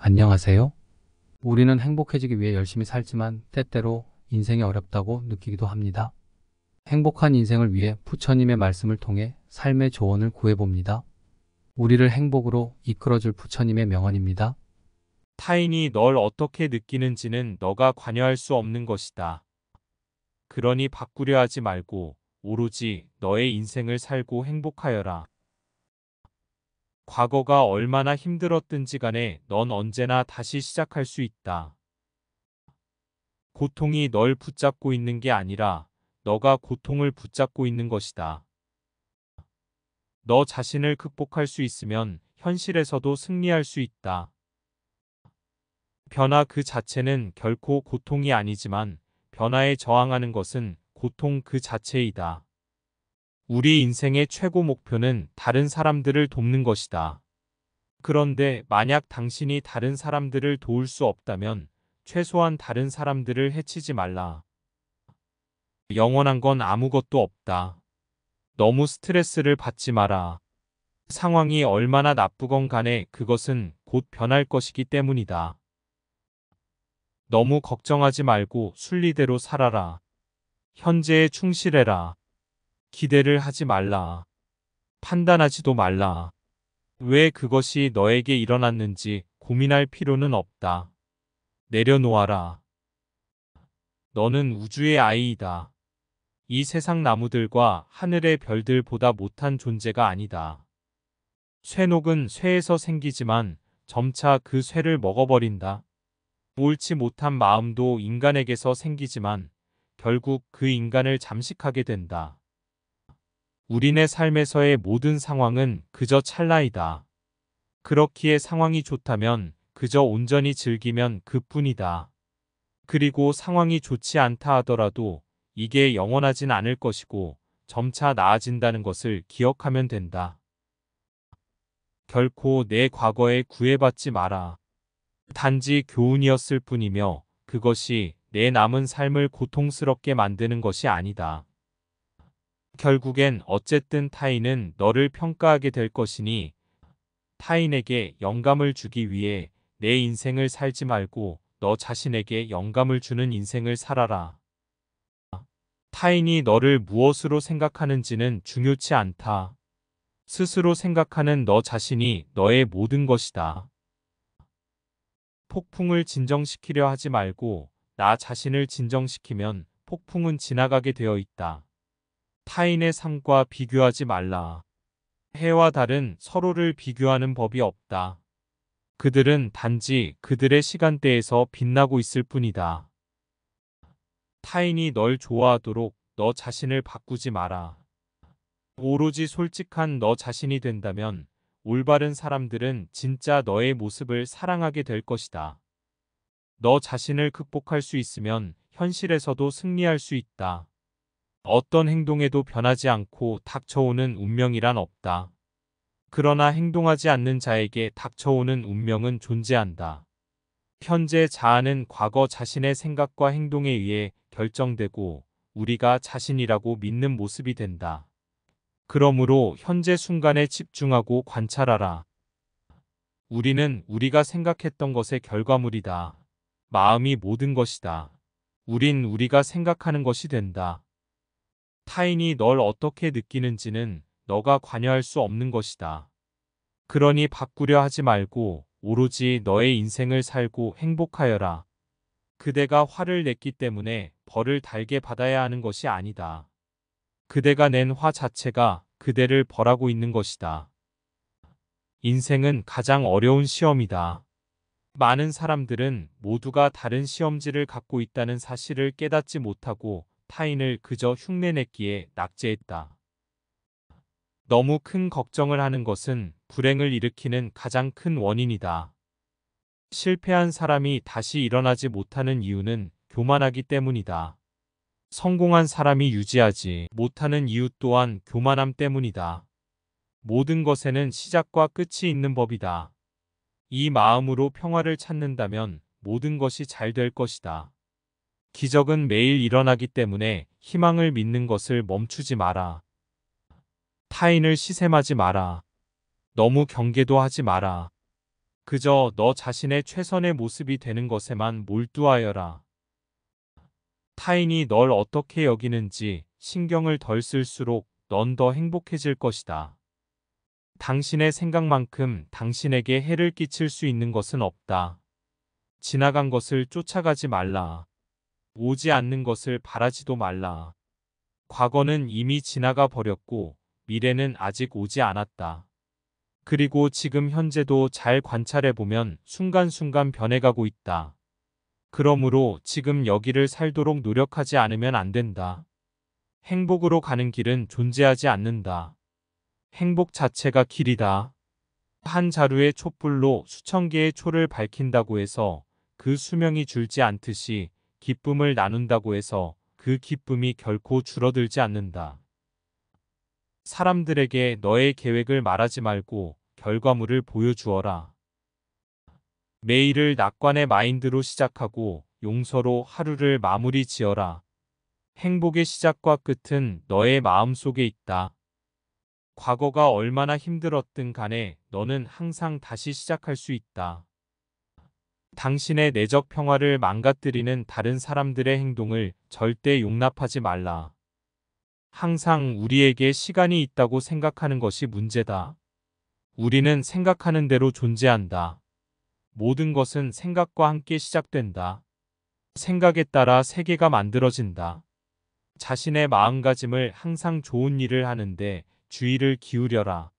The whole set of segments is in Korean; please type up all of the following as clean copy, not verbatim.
안녕하세요. 우리는 행복해지기 위해 열심히 살지만 때때로 인생이 어렵다고 느끼기도 합니다. 행복한 인생을 위해 부처님의 말씀을 통해 삶의 조언을 구해봅니다. 우리를 행복으로 이끌어줄 부처님의 명언입니다. 타인이 널 어떻게 느끼는지는 너가 관여할 수 없는 것이다. 그러니 바꾸려 하지 말고 오로지 너의 인생을 살고 행복하여라. 과거가 얼마나 힘들었든지 간에 넌 언제나 다시 시작할 수 있다. 고통이 널 붙잡고 있는 게 아니라 너가 고통을 붙잡고 있는 것이다. 너 자신을 극복할 수 있으면 현실에서도 승리할 수 있다. 변화 그 자체는 결코 고통이 아니지만 변화에 저항하는 것은 고통 그 자체이다. 우리 인생의 최고 목표는 다른 사람들을 돕는 것이다. 그런데 만약 당신이 다른 사람들을 도울 수 없다면 최소한 다른 사람들을 해치지 말라. 영원한 건 아무것도 없다. 너무 스트레스를 받지 마라. 상황이 얼마나 나쁘건 간에 그것은 곧 변할 것이기 때문이다. 너무 걱정하지 말고 순리대로 살아라. 현재에 충실해라. 기대를 하지 말라. 판단하지도 말라. 왜 그것이 너에게 일어났는지 고민할 필요는 없다. 내려놓아라. 너는 우주의 아이이다. 이 세상 나무들과 하늘의 별들보다 못한 존재가 아니다. 쇠녹은 쇠에서 생기지만 점차 그 쇠를 먹어버린다. 옳지 못한 마음도 인간에게서 생기지만 결국 그 인간을 잠식하게 된다. 우리네 삶에서의 모든 상황은 그저 찰나이다. 그렇기에 상황이 좋다면 그저 온전히 즐기면 그뿐이다. 그리고 상황이 좋지 않다 하더라도 이게 영원하진 않을 것이고 점차 나아진다는 것을 기억하면 된다. 결코 내 과거에 구애받지 마라. 단지 교훈이었을 뿐이며 그것이 내 남은 삶을 고통스럽게 만드는 것이 아니다. 결국엔 어쨌든 타인은 너를 평가하게 될 것이니 타인에게 영감을 주기 위해 내 인생을 살지 말고 너 자신에게 영감을 주는 인생을 살아라. 타인이 너를 무엇으로 생각하는지는 중요치 않다. 스스로 생각하는 너 자신이 너의 모든 것이다. 폭풍을 진정시키려 하지 말고 나 자신을 진정시키면 폭풍은 지나가게 되어 있다. 타인의 삶과 비교하지 말라. 해와 달은 서로를 비교하는 법이 없다. 그들은 단지 그들의 시간대에서 빛나고 있을 뿐이다. 타인이 널 좋아하도록 너 자신을 바꾸지 마라. 오로지 솔직한 너 자신이 된다면 올바른 사람들은 진짜 너의 모습을 사랑하게 될 것이다. 너 자신을 극복할 수 있으면 현실에서도 승리할 수 있다. 어떤 행동에도 변하지 않고 닥쳐오는 운명이란 없다. 그러나 행동하지 않는 자에게 닥쳐오는 운명은 존재한다. 현재 자아는 과거 자신의 생각과 행동에 의해 결정되고 우리가 자신이라고 믿는 모습이 된다. 그러므로 현재 순간에 집중하고 관찰하라. 우리는 우리가 생각했던 것의 결과물이다. 마음이 모든 것이다. 우린 우리가 생각하는 것이 된다. 타인이 널 어떻게 느끼는지는 너가 관여할 수 없는 것이다. 그러니 바꾸려 하지 말고 오로지 너의 인생을 살고 행복하여라. 그대가 화를 냈기 때문에 벌을 달게 받아야 하는 것이 아니다. 그대가 낸 화 자체가 그대를 벌하고 있는 것이다. 인생은 가장 어려운 시험이다. 많은 사람들은 모두가 다른 시험지를 갖고 있다는 사실을 깨닫지 못하고 타인을 그저 흉내냈기에 낙제했다. 너무 큰 걱정을 하는 것은 불행을 일으키는 가장 큰 원인이다. 실패한 사람이 다시 일어나지 못하는 이유는 교만하기 때문이다. 성공한 사람이 유지하지 못하는 이유 또한 교만함 때문이다. 모든 것에는 시작과 끝이 있는 법이다. 이 마음으로 평화를 찾는다면 모든 것이 잘 될 것이다. 기적은 매일 일어나기 때문에 희망을 믿는 것을 멈추지 마라. 타인을 시샘하지 마라. 너무 경계도 하지 마라. 그저 너 자신의 최선의 모습이 되는 것에만 몰두하여라. 타인이 널 어떻게 여기는지 신경을 덜 쓸수록 넌 더 행복해질 것이다. 당신의 생각만큼 당신에게 해를 끼칠 수 있는 것은 없다. 지나간 것을 쫓아가지 말라. 오지 않는 것을 바라지도 말라. 과거는 이미 지나가 버렸고 미래는 아직 오지 않았다. 그리고 지금 현재도 잘 관찰해 보면 순간순간 변해가고 있다. 그러므로 지금 여기를 살도록 노력하지 않으면 안 된다. 행복으로 가는 길은 존재하지 않는다. 행복 자체가 길이다. 한 자루의 촛불로 수천 개의 초를 밝힌다고 해서 그 수명이 줄지 않듯이 기쁨을 나눈다고 해서 그 기쁨이 결코 줄어들지 않는다. 사람들에게 너의 계획을 말하지 말고 결과물을 보여주어라. 매일을 낙관의 마인드로 시작하고 용서로 하루를 마무리 지어라. 행복의 시작과 끝은 너의 마음속에 있다. 과거가 얼마나 힘들었든 간에 너는 항상 다시 시작할 수 있다. 당신의 내적 평화를 망가뜨리는 다른 사람들의 행동을 절대 용납하지 말라. 항상 우리에게 시간이 있다고 생각하는 것이 문제다. 우리는 생각하는 대로 존재한다. 모든 것은 생각과 함께 시작된다. 생각에 따라 세계가 만들어진다. 자신의 마음가짐을 항상 좋은 일을 하는데 주의를 기울여라.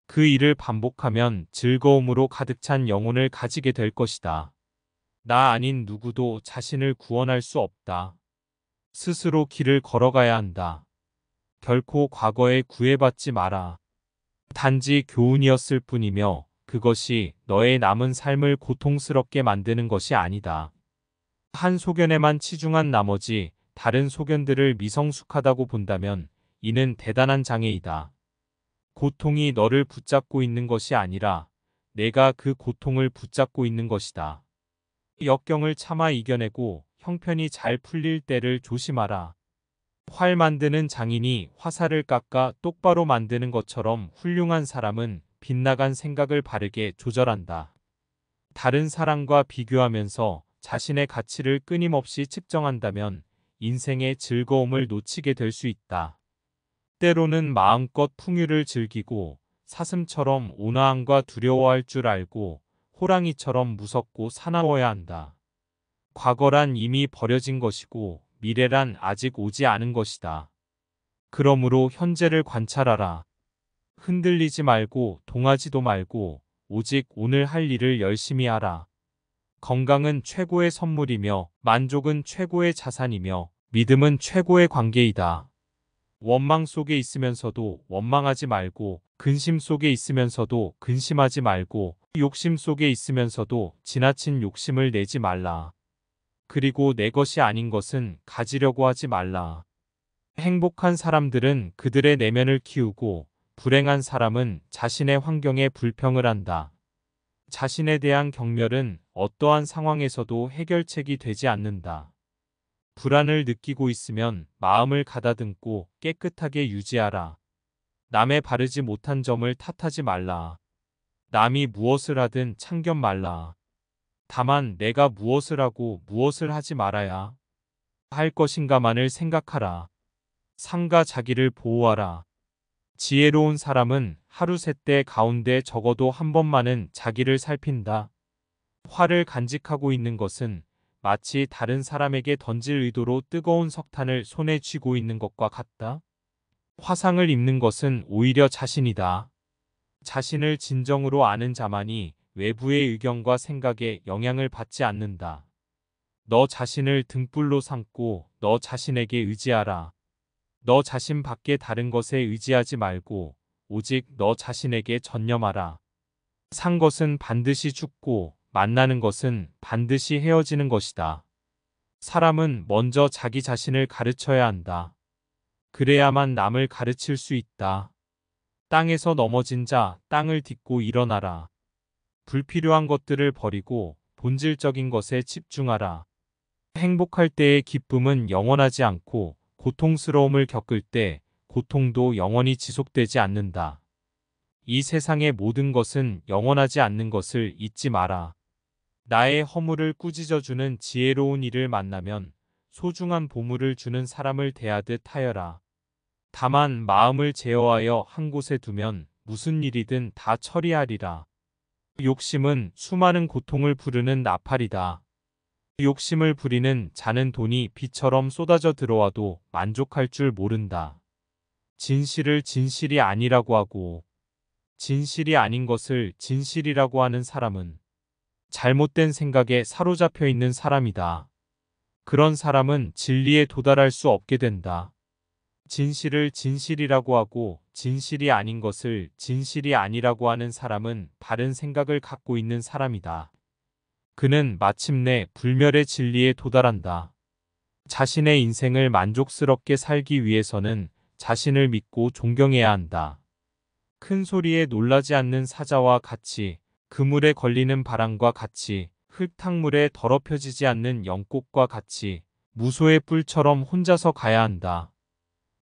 그 일을 반복하면 즐거움으로 가득 찬 영혼을 가지게 될 것이다. 나 아닌 누구도 자신을 구원할 수 없다. 스스로 길을 걸어가야 한다. 결코 과거에 구애받지 마라. 단지 교훈이었을 뿐이며 그것이 너의 남은 삶을 고통스럽게 만드는 것이 아니다. 한 소견에만 치중한 나머지 다른 소견들을 미성숙하다고 본다면 이는 대단한 장애이다. 고통이 너를 붙잡고 있는 것이 아니라 내가 그 고통을 붙잡고 있는 것이다. 역경을 참아 이겨내고 형편이 잘 풀릴 때를 조심하라. 활 만드는 장인이 화살을 깎아 똑바로 만드는 것처럼 훌륭한 사람은 빗나간 생각을 바르게 조절한다. 다른 사람과 비교하면서 자신의 가치를 끊임없이 측정한다면 인생의 즐거움을 놓치게 될 수 있다. 때로는 마음껏 풍요를 즐기고 사슴처럼 온화함과 두려워할 줄 알고 호랑이처럼 무섭고 사나워야 한다. 과거란 이미 버려진 것이고 미래란 아직 오지 않은 것이다. 그러므로 현재를 관찰하라. 흔들리지 말고 동하지도 말고 오직 오늘 할 일을 열심히 하라. 건강은 최고의 선물이며 만족은 최고의 자산이며 믿음은 최고의 관계이다. 원망 속에 있으면서도 원망하지 말고 근심 속에 있으면서도 근심하지 말고 욕심 속에 있으면서도 지나친 욕심을 내지 말라. 그리고 내 것이 아닌 것은 가지려고 하지 말라. 행복한 사람들은 그들의 내면을 키우고 불행한 사람은 자신의 환경에 불평을 한다. 자신에 대한 경멸은 어떠한 상황에서도 해결책이 되지 않는다. 불안을 느끼고 있으면 마음을 가다듬고 깨끗하게 유지하라. 남의 바르지 못한 점을 탓하지 말라. 남이 무엇을 하든 참견 말라. 다만 내가 무엇을 하고 무엇을 하지 말아야 할 것인가만을 생각하라. 상가 자기를 보호하라. 지혜로운 사람은 하루 셋대 가운데 적어도 한 번만은 자기를 살핀다. 화를 간직하고 있는 것은 마치 다른 사람에게 던질 의도로 뜨거운 석탄을 손에 쥐고 있는 것과 같다. 화상을 입는 것은 오히려 자신이다. 자신을 진정으로 아는 자만이 외부의 의견과 생각에 영향을 받지 않는다. 너 자신을 등불로 삼고 너 자신에게 의지하라. 너 자신 밖에 다른 것에 의지하지 말고 오직 너 자신에게 전념하라. 산 것은 반드시 죽고 만나는 것은 반드시 헤어지는 것이다. 사람은 먼저 자기 자신을 가르쳐야 한다. 그래야만 남을 가르칠 수 있다. 땅에서 넘어진 자 땅을 딛고 일어나라. 불필요한 것들을 버리고 본질적인 것에 집중하라. 행복할 때의 기쁨은 영원하지 않고 고통스러움을 겪을 때 고통도 영원히 지속되지 않는다. 이 세상의 모든 것은 영원하지 않는 것을 잊지 마라. 나의 허물을 꾸짖어주는 지혜로운 이를 만나면 소중한 보물을 주는 사람을 대하듯 하여라. 다만 마음을 제어하여 한 곳에 두면 무슨 일이든 다 처리하리라. 욕심은 수많은 고통을 부르는 나팔이다. 욕심을 부리는 자는 돈이 비처럼 쏟아져 들어와도 만족할 줄 모른다. 진실을 진실이 아니라고 하고 진실이 아닌 것을 진실이라고 하는 사람은 잘못된 생각에 사로잡혀 있는 사람이다. 그런 사람은 진리에 도달할 수 없게 된다. 진실을 진실이라고 하고 진실이 아닌 것을 진실이 아니라고 하는 사람은 바른 생각을 갖고 있는 사람이다. 그는 마침내 불멸의 진리에 도달한다. 자신의 인생을 만족스럽게 살기 위해서는 자신을 믿고 존경해야 한다. 큰 소리에 놀라지 않는 사자와 같이, 그물에 걸리는 바람과 같이, 흙탕물에 더럽혀지지 않는 영꽃과 같이 무소의 뿔처럼 혼자서 가야 한다.